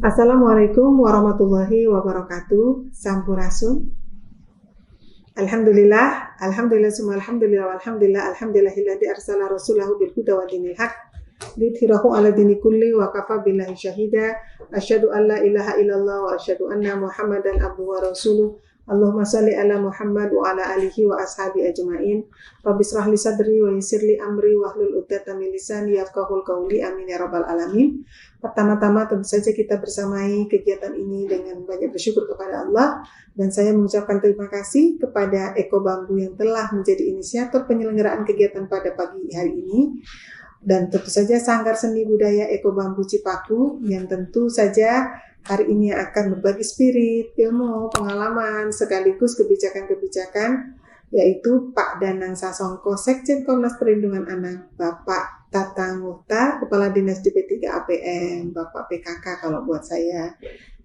Assalamualaikum warahmatullahi wabarakatuh. Sampurasun. Alhamdulillah, alhamdulillah, summa alhamdulillah, walhamdulillah, alhamdulillahilladzi arsala rasulahu bil huda wa dinil haq lidhirahu ala dini kulli wa kafa billahi syahida. Asyhadu an la ilaha illallah wa asyhadu anna Muhammadan abduhu wa rasuluh. Allahumma shalli ala Muhammad wa ala alihi wa ashabi ajmain. Rabbi shrah li sadri wa yassir li amri wa hlul 'uqdatam min lisani yafqahul qawli. Amin ya rabbal alamin. Pertama-tama tentu saja kita bersamai kegiatan ini dengan banyak bersyukur kepada Allah, dan saya mengucapkan terima kasih kepada Eko Bambu yang telah menjadi inisiator penyelenggaraan kegiatan pada pagi hari ini, dan tentu saja Sanggar Seni Budaya Eko Bambu Cipaku yang tentu saja hari ini akan berbagi spirit, ilmu, pengalaman, sekaligus kebijakan-kebijakan, yaitu Pak Danang Sasongko, Sekjen Komnas Perlindungan Anak, Bapak Tatang Muhtar, Kepala Dinas DP3 APM, Bapak PKK kalau buat saya,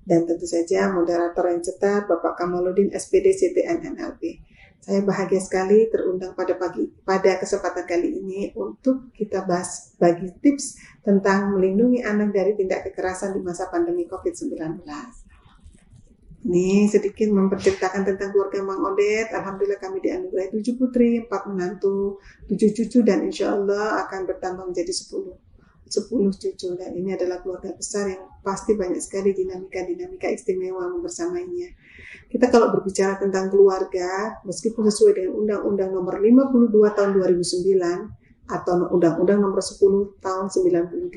dan tentu saja moderator yang cetar, Bapak Kamaludin SPD CTN NLP. Saya bahagia sekali terundang pada kesempatan kali ini untuk kita bahas bagi tips tentang melindungi anak dari tindak kekerasan di masa pandemi COVID-19. Ini sedikit memperceritakan tentang keluarga Mang Odet. Alhamdulillah kami dianugerahi 7 putri, 4 menantu, 7 cucu, dan insya Allah akan bertambah menjadi 10 cucu. Dan ini adalah keluarga besar yang pasti banyak sekali dinamika istimewa membersamainya. Kita kalau berbicara tentang keluarga, meskipun sesuai dengan Undang-Undang Nomor 52 Tahun 2009 atau Undang-Undang Nomor 10 Tahun 92,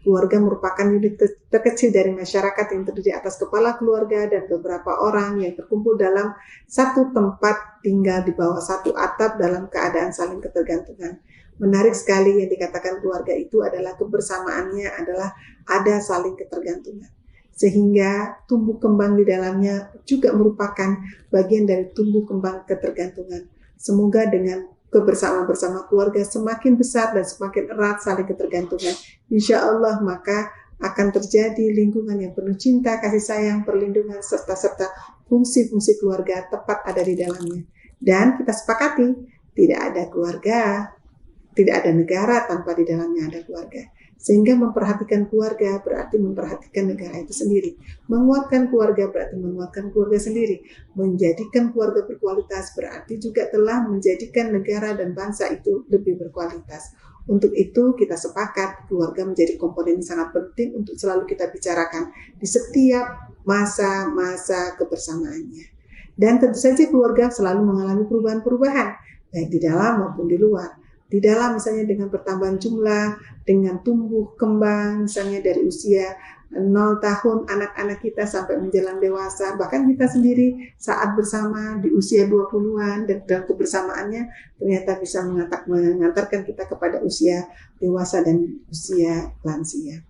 keluarga merupakan unit terkecil dari masyarakat yang terdiri atas kepala keluarga dan beberapa orang yang terkumpul dalam satu tempat tinggal di bawah satu atap dalam keadaan saling ketergantungan. Menarik sekali yang dikatakan keluarga itu adalah kebersamaannya adalah ada saling ketergantungan. Sehingga tumbuh kembang di dalamnya juga merupakan bagian dari tumbuh kembang ketergantungan. Semoga dengan kebersamaan bersama keluarga semakin besar dan semakin erat saling ketergantungan, insya Allah maka akan terjadi lingkungan yang penuh cinta, kasih sayang, perlindungan, serta fungsi-fungsi keluarga tepat ada di dalamnya. Dan kita sepakati, tidak ada keluarga, tidak ada negara tanpa di dalamnya ada keluarga. Sehingga memperhatikan keluarga berarti memperhatikan negara itu sendiri. Menguatkan keluarga berarti menguatkan keluarga sendiri. Menjadikan keluarga berkualitas berarti juga telah menjadikan negara dan bangsa itu lebih berkualitas. Untuk itu kita sepakat keluarga menjadi komponen yang sangat penting untuk selalu kita bicarakan di setiap masa-masa kebersamaannya. Dan tentu saja keluarga selalu mengalami perubahan-perubahan, baik di dalam maupun di luar. Di dalam misalnya dengan pertambahan jumlah, dengan tumbuh kembang misalnya dari usia 0 tahun anak-anak kita sampai menjelang dewasa, bahkan kita sendiri saat bersama di usia 20-an dan dalam kebersamaannya ternyata bisa mengantarkan kita kepada usia dewasa dan usia lansia.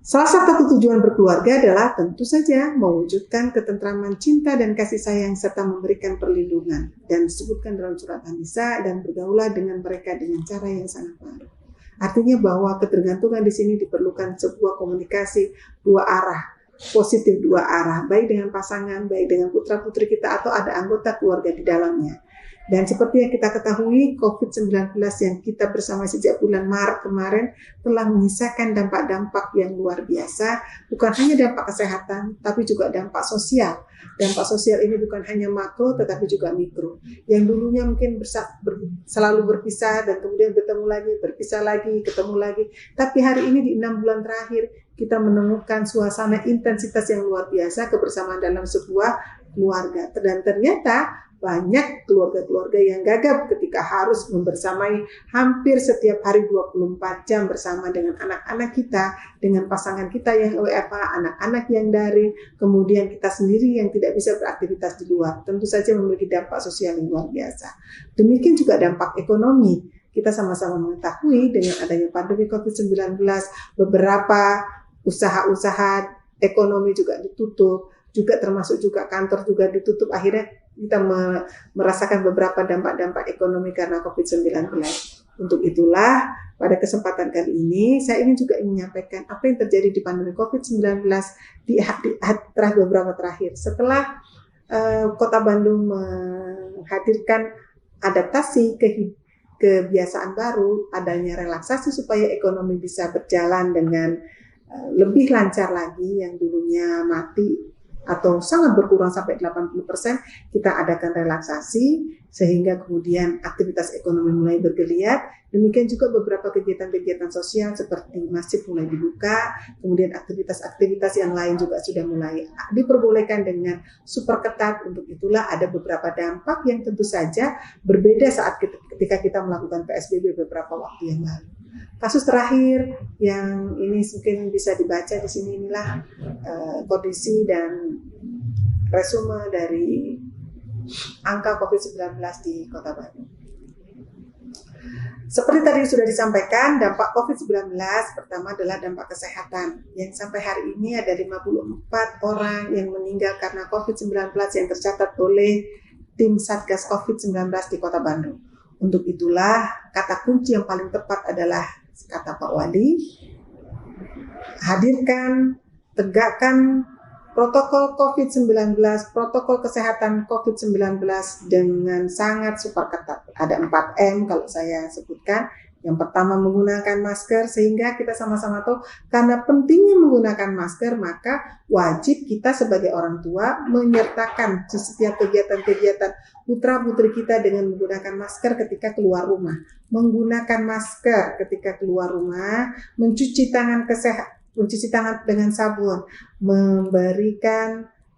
Salah satu tujuan berkeluarga adalah tentu saja mewujudkan ketentraman, cinta, dan kasih sayang serta memberikan perlindungan, dan disebutkan dalam surat An-Nisa, dan bergaulah dengan mereka dengan cara yang sangat baik. Artinya bahwa ketergantungan di sini diperlukan sebuah komunikasi dua arah, positif dua arah, baik dengan pasangan, baik dengan putra-putri kita atau ada anggota keluarga di dalamnya. Dan seperti yang kita ketahui, COVID-19 yang kita bersama sejak bulan Maret kemarin telah menyisakan dampak-dampak yang luar biasa, bukan hanya dampak kesehatan, tapi juga dampak sosial. Dampak sosial ini bukan hanya makro, tetapi juga mikro. Yang dulunya mungkin selalu berpisah, dan kemudian bertemu lagi, berpisah lagi, ketemu lagi. Tapi hari ini di 6 bulan terakhir, kita menemukan suasana intensitas yang luar biasa, kebersamaan dalam sebuah keluarga. Dan ternyata banyak keluarga-keluarga yang gagap ketika harus membersamai hampir setiap hari 24 jam bersama dengan anak-anak kita, dengan pasangan kita yang WFH, anak-anak yang daring, kemudian kita sendiri yang tidak bisa beraktivitas di luar. Tentu saja memiliki dampak sosial yang luar biasa. Demikian juga dampak ekonomi. Kita sama-sama mengetahui dengan adanya pandemi COVID-19, beberapa usaha-usaha ekonomi juga ditutup, juga termasuk juga kantor juga ditutup. Akhirnya kita merasakan beberapa dampak-dampak ekonomi karena COVID-19. Untuk itulah pada kesempatan kali ini saya ingin juga menyampaikan apa yang terjadi di pandemi COVID-19 di beberapa terakhir. Setelah Kota Bandung menghadirkan adaptasi kebiasaan baru, adanya relaksasi supaya ekonomi bisa berjalan dengan lebih lancar lagi, yang dulunya mati atau sangat berkurang sampai 80%, kita adakan relaksasi sehingga kemudian aktivitas ekonomi mulai bergeliat. Demikian juga beberapa kegiatan-kegiatan sosial seperti masjid mulai dibuka, kemudian aktivitas-aktivitas yang lain juga sudah mulai diperbolehkan dengan super ketat. Untuk itulah ada beberapa dampak yang tentu saja berbeda saat ketika kita melakukan PSBB beberapa waktu yang lalu. Kasus terakhir yang ini mungkin bisa dibaca di sini, inilah kondisi dan resume dari angka COVID-19 di Kota Bandung. Seperti tadi sudah disampaikan, dampak COVID-19 pertama adalah dampak kesehatan. Yang sampai hari ini ada 54 orang yang meninggal karena COVID-19 yang tercatat oleh tim Satgas COVID-19 di Kota Bandung. Untuk itulah kata kunci yang paling tepat adalah kata Pak Wali, hadirkan, tegakkan protokol COVID-19, protokol kesehatan COVID-19 dengan sangat super ketat. Ada 4M kalau saya sebutkan. Yang pertama menggunakan masker, sehingga kita sama-sama tahu karena pentingnya menggunakan masker, maka wajib kita sebagai orang tua menyertakan setiap kegiatan-kegiatan putra-putri kita dengan menggunakan masker ketika keluar rumah. Menggunakan masker ketika keluar rumah, mencuci tangan dengan sabun,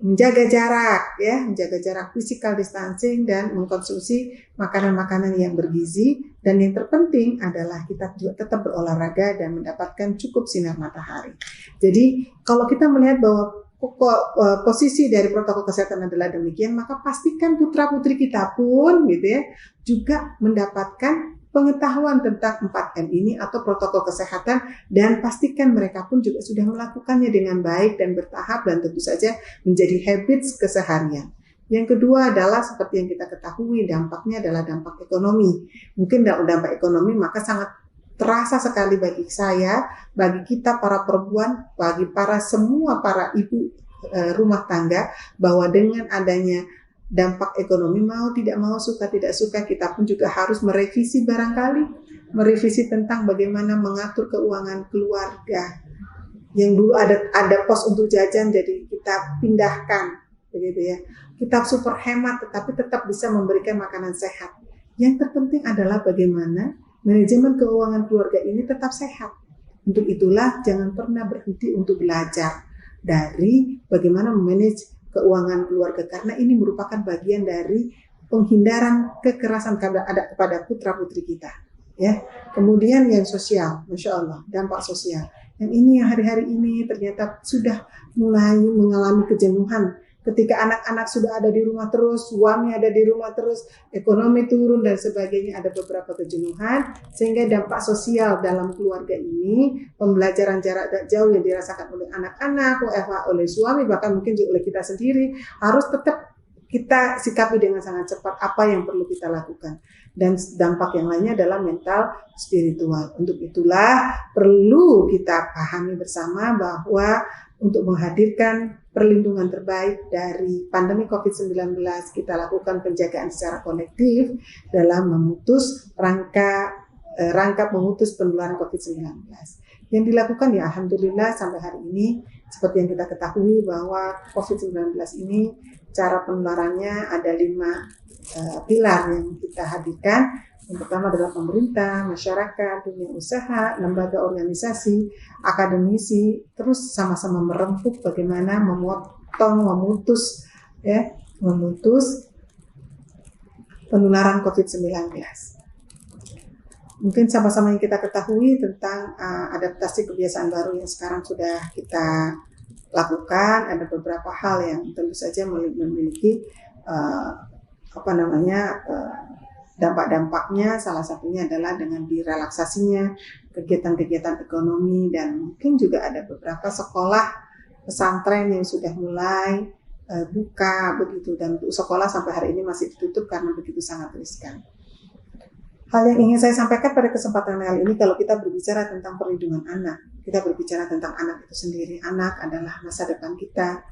menjaga jarak, menjaga jarak physical distancing, dan mengkonsumsi makanan-makanan yang bergizi. Dan yang terpenting adalah kita juga tetap berolahraga dan mendapatkan cukup sinar matahari. Jadi kalau kita melihat bahwa posisi dari protokol kesehatan adalah demikian, maka pastikan putra-putri kita pun juga mendapatkan pengetahuan tentang 4M ini atau protokol kesehatan, dan pastikan mereka pun juga sudah melakukannya dengan baik dan bertahap dan tentu saja menjadi habits keseharian. Yang kedua adalah seperti yang kita ketahui, dampaknya adalah dampak ekonomi. Mungkin dampak ekonomi maka sangat terasa sekali bagi saya, bagi kita para perempuan, bagi para ibu rumah tangga, bahwa dengan adanya dampak ekonomi, mau tidak mau, suka tidak suka, kita pun juga harus merevisi merevisi tentang bagaimana mengatur keuangan keluarga. Yang dulu ada pos untuk jajan, jadi kita pindahkan, begitu ya. Kita super hemat, tetapi tetap bisa memberikan makanan sehat. Yang terpenting adalah bagaimana manajemen keuangan keluarga ini tetap sehat. Untuk itulah jangan pernah berhenti untuk belajar dari bagaimana memanage keuangan keluarga, karena ini merupakan bagian dari penghindaran kekerasan kepada putra-putri kita. Ya. Kemudian yang sosial, Masya Allah, dampak sosial. Yang ini hari-hari ini ternyata sudah mulai mengalami kejenuhan. Ketika anak-anak sudah ada di rumah terus, suami ada di rumah terus, ekonomi turun dan sebagainya, ada beberapa kejenuhan, sehingga dampak sosial dalam keluarga ini, pembelajaran jarak jauh yang dirasakan oleh anak-anak, oleh suami, bahkan mungkin juga oleh kita sendiri, harus tetap kita sikapi dengan sangat cepat apa yang perlu kita lakukan. Dan dampak yang lainnya adalah mental spiritual. Untuk itulah perlu kita pahami bersama bahwa untuk menghadirkan perlindungan terbaik dari pandemi COVID-19, kita lakukan penjagaan secara kolektif dalam memutus rangkap memutus penularan COVID-19. Yang dilakukan ya alhamdulillah sampai hari ini, seperti yang kita ketahui bahwa COVID-19 ini cara penularannya ada 5 pilar yang kita hadirkan. Yang pertama adalah pemerintah, masyarakat, dunia usaha, lembaga organisasi, akademisi, terus sama-sama merempuk bagaimana memutus penularan COVID-19. Mungkin sama-sama yang kita ketahui tentang adaptasi kebiasaan baru yang sekarang sudah kita lakukan, ada beberapa hal yang tentu saja memiliki dampak-dampaknya. Salah satunya adalah dengan direlaksasinya kegiatan-kegiatan ekonomi, dan mungkin juga ada beberapa sekolah pesantren yang sudah mulai buka begitu, dan untuk sekolah sampai hari ini masih ditutup karena begitu sangat riskan. Hal yang ingin saya sampaikan pada kesempatan kali ini, kalau kita berbicara tentang perlindungan anak, kita berbicara tentang anak itu sendiri. Anak adalah masa depan kita.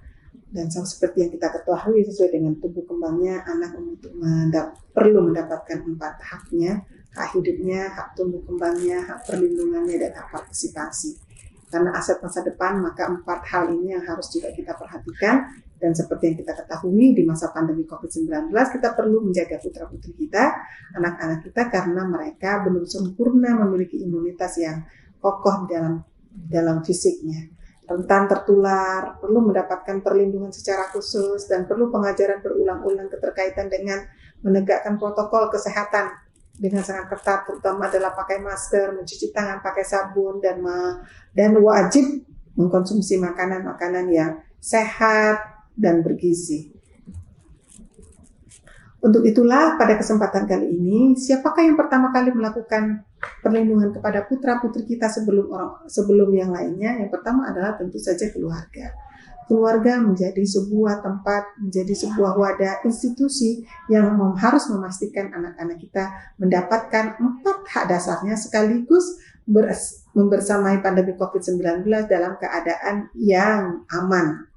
Dan seperti yang kita ketahui, sesuai dengan tumbuh kembangnya, anak perlu mendapatkan 4 haknya: hak hidupnya, hak tumbuh kembangnya, hak perlindungannya, dan hak partisipasi. Karena aset masa depan, maka 4 hal ini yang harus juga kita perhatikan. Dan seperti yang kita ketahui di masa pandemi COVID-19, kita perlu menjaga putra-putri kita, anak-anak kita, karena mereka belum sempurna memiliki imunitas yang kokoh dalam fisiknya. Rentan tertular, perlu mendapatkan perlindungan secara khusus, dan perlu pengajaran berulang-ulang keterkaitan dengan menegakkan protokol kesehatan dengan sangat ketat, terutama adalah pakai masker, mencuci tangan pakai sabun, dan wajib mengkonsumsi makanan-makanan yang sehat dan bergizi. Untuk itulah pada kesempatan kali ini, siapakah yang pertama kali melakukan perlindungan kepada putra-putri kita sebelum yang lainnya? Yang pertama adalah tentu saja keluarga. Keluarga menjadi sebuah tempat, menjadi sebuah wadah, institusi yang harus memastikan anak-anak kita mendapatkan 4 hak dasarnya sekaligus membersamai pandemi COVID-19 dalam keadaan yang aman,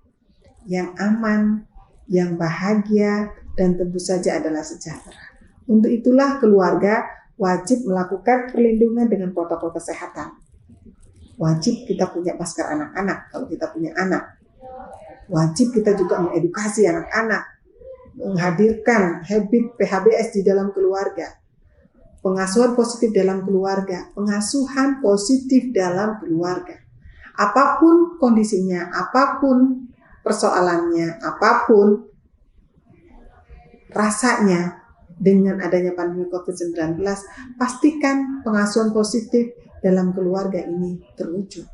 yang bahagia, dan tentu saja adalah sejahtera. Untuk itulah keluarga wajib melakukan perlindungan dengan protokol kesehatan. Wajib kita punya masker anak-anak kalau kita punya anak. Wajib kita juga mengedukasi anak-anak, menghadirkan habit PHBS di dalam keluarga, pengasuhan positif dalam keluarga, pengasuhan positif dalam keluarga. Apapun kondisinya, apapun persoalannya, apapun rasanya dengan adanya pandemi COVID-19, pastikan pengasuhan positif dalam keluarga ini terwujud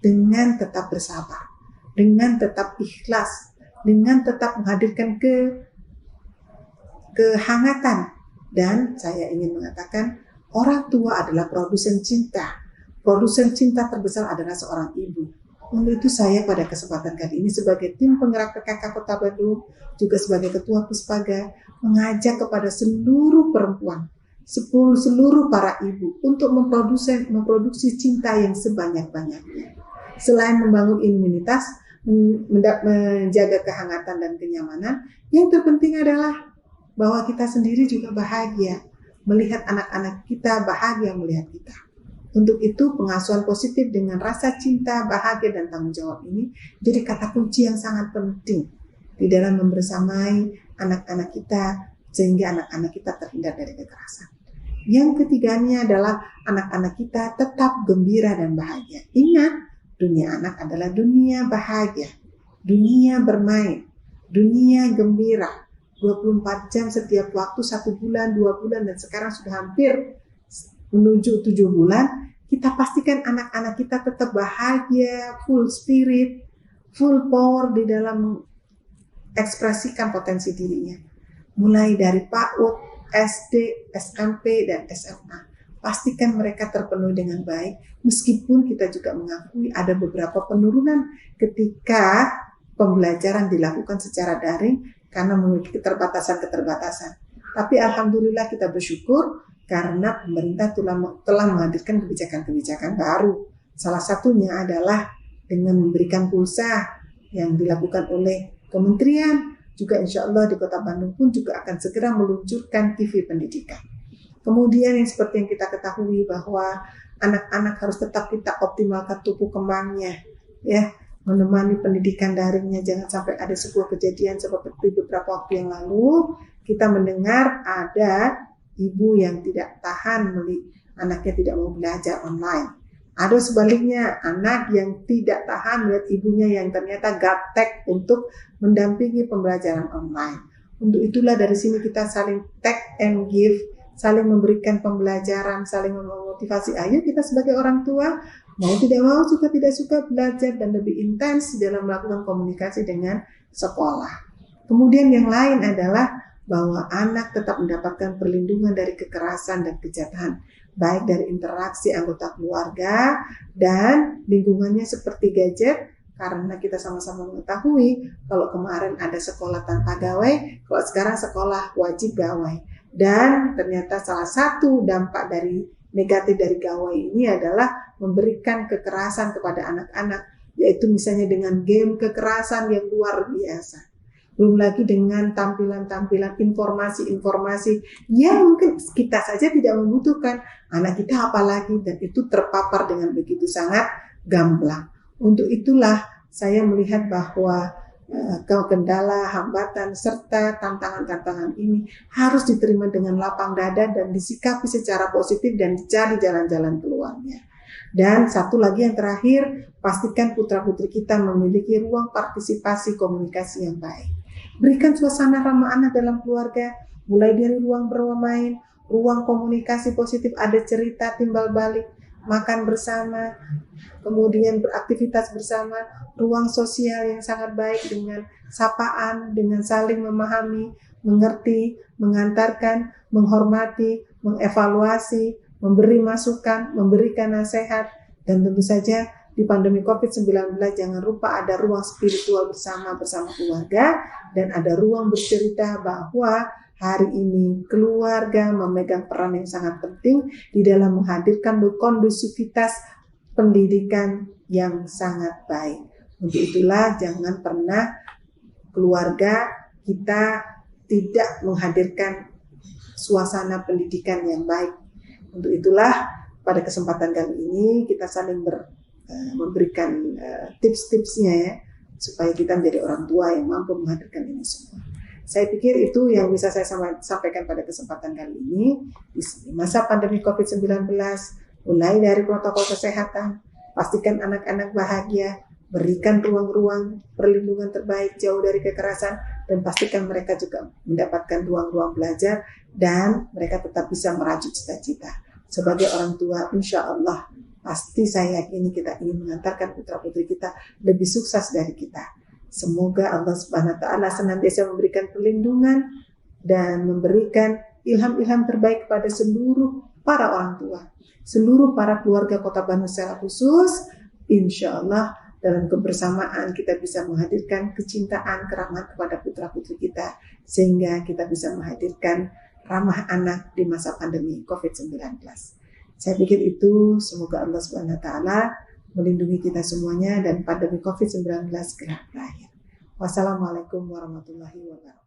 dengan tetap bersabar, dengan tetap ikhlas, dengan tetap menghadirkan kehangatan. Dan saya ingin mengatakan, orang tua adalah produsen cinta. Produsen cinta terbesar adalah seorang ibu. Untuk itu saya pada kesempatan kali ini sebagai tim penggerak PKK Kota Bandung, juga sebagai Ketua Puspaga, mengajak kepada seluruh perempuan, seluruh para ibu untuk memproduksi cinta yang sebanyak-banyaknya. Selain membangun imunitas, menjaga kehangatan dan kenyamanan, yang terpenting adalah bahwa kita sendiri juga bahagia melihat anak-anak kita bahagia melihat kita. Untuk itu pengasuhan positif dengan rasa cinta, bahagia, dan tanggung jawab ini jadi kata kunci yang sangat penting di dalam membersamai anak-anak kita sehingga anak-anak kita terhindar dari kekerasan. Yang ketiganya adalah anak-anak kita tetap gembira dan bahagia. Ingat, dunia anak adalah dunia bahagia, dunia bermain, dunia gembira. 24 jam setiap waktu, 1 bulan, 2 bulan, dan sekarang sudah hampir menuju 7 bulan, kita pastikan anak-anak kita tetap bahagia, full spirit, full power di dalam ekspresikan potensi dirinya. Mulai dari PAUD, SD, SMP, dan SMA. Pastikan mereka terpenuhi dengan baik, meskipun kita juga mengakui ada beberapa penurunan ketika pembelajaran dilakukan secara daring karena memiliki keterbatasan. Tapi alhamdulillah kita bersyukur karena pemerintah telah menghadirkan kebijakan-kebijakan baru. Salah satunya adalah dengan memberikan pulsa yang dilakukan oleh kementerian. Juga insya Allah di Kota Bandung pun juga akan segera meluncurkan TV pendidikan. Kemudian yang seperti yang kita ketahui bahwa anak-anak harus tetap kita optimalkan tumbuh kembangnya, ya, menemani pendidikan daringnya. Jangan sampai ada sebuah kejadian seperti beberapa waktu yang lalu kita mendengar ada ibu yang tidak tahan anaknya tidak mau belajar online. Ada sebaliknya anak yang tidak tahan melihat ibunya yang ternyata gaptek untuk mendampingi pembelajaran online. Untuk itulah dari sini kita saling take and give, saling memberikan pembelajaran, saling memotivasi. Ayo kita sebagai orang tua mau tidak mau, suka tidak suka belajar dan lebih intens dalam melakukan komunikasi dengan sekolah. Kemudian yang lain adalah bahwa anak tetap mendapatkan perlindungan dari kekerasan dan kejahatan, baik dari interaksi anggota keluarga dan lingkungannya seperti gadget, karena kita sama-sama mengetahui kalau kemarin ada sekolah tanpa gawai, kalau sekarang sekolah wajib gawai. Dan ternyata salah satu dampak dari negatif dari gawai ini adalah memberikan kekerasan kepada anak-anak, yaitu misalnya dengan game kekerasan yang luar biasa. Belum lagi dengan tampilan-tampilan informasi-informasi yang mungkin kita saja tidak membutuhkan, anak kita apalagi, dan itu terpapar dengan begitu sangat gamblang. Untuk itulah saya melihat bahwa kendala, hambatan, serta tantangan-tantangan ini harus diterima dengan lapang dada dan disikapi secara positif dan dicari jalan-jalan keluarnya. Dan satu lagi yang terakhir, pastikan putra-putri kita memiliki ruang partisipasi komunikasi yang baik. Berikan suasana ramah anak dalam keluarga, mulai dari ruang bermain, ruang komunikasi positif, ada cerita timbal balik, makan bersama, kemudian beraktivitas bersama, ruang sosial yang sangat baik dengan sapaan, dengan saling memahami, mengerti, mengantarkan, menghormati, mengevaluasi, memberi masukan, memberikan nasihat, dan tentu saja di pandemi COVID-19 jangan lupa ada ruang spiritual bersama keluarga, dan ada ruang bercerita bahwa hari ini keluarga memegang peran yang sangat penting di dalam menghadirkan kondusivitas pendidikan yang sangat baik. Untuk itulah jangan pernah keluarga kita tidak menghadirkan suasana pendidikan yang baik. Untuk itulah pada kesempatan kali ini kita saling memberikan tips-tipsnya ya, supaya kita menjadi orang tua yang mampu menghadirkan ini semua. Saya pikir itu yang bisa saya sampaikan pada kesempatan kali ini. Di masa pandemi COVID-19, mulai dari protokol kesehatan, pastikan anak-anak bahagia, berikan ruang-ruang perlindungan terbaik, jauh dari kekerasan, dan pastikan mereka juga mendapatkan ruang-ruang belajar dan mereka tetap bisa merajut cita-cita. Sebagai orang tua, insya Allah, pasti saya yakini kita ingin mengantarkan putra-putri kita lebih sukses dari kita. Semoga Allah Subhanahu wa Ta'ala senantiasa memberikan perlindungan dan memberikan ilham-ilham terbaik kepada seluruh para orang tua, seluruh para keluarga Kota Bandung secara khusus. Insya Allah dalam kebersamaan kita bisa menghadirkan kecintaan, kerahmat kepada putra-putri kita, sehingga kita bisa menghadirkan ramah anak di masa pandemi COVID-19. Saya pikir itu, semoga Allah Subhanahu wa Ta'ala melindungi kita semuanya dan pandemi COVID-19 segera berakhir. Wassalamualaikum warahmatullahi wabarakatuh.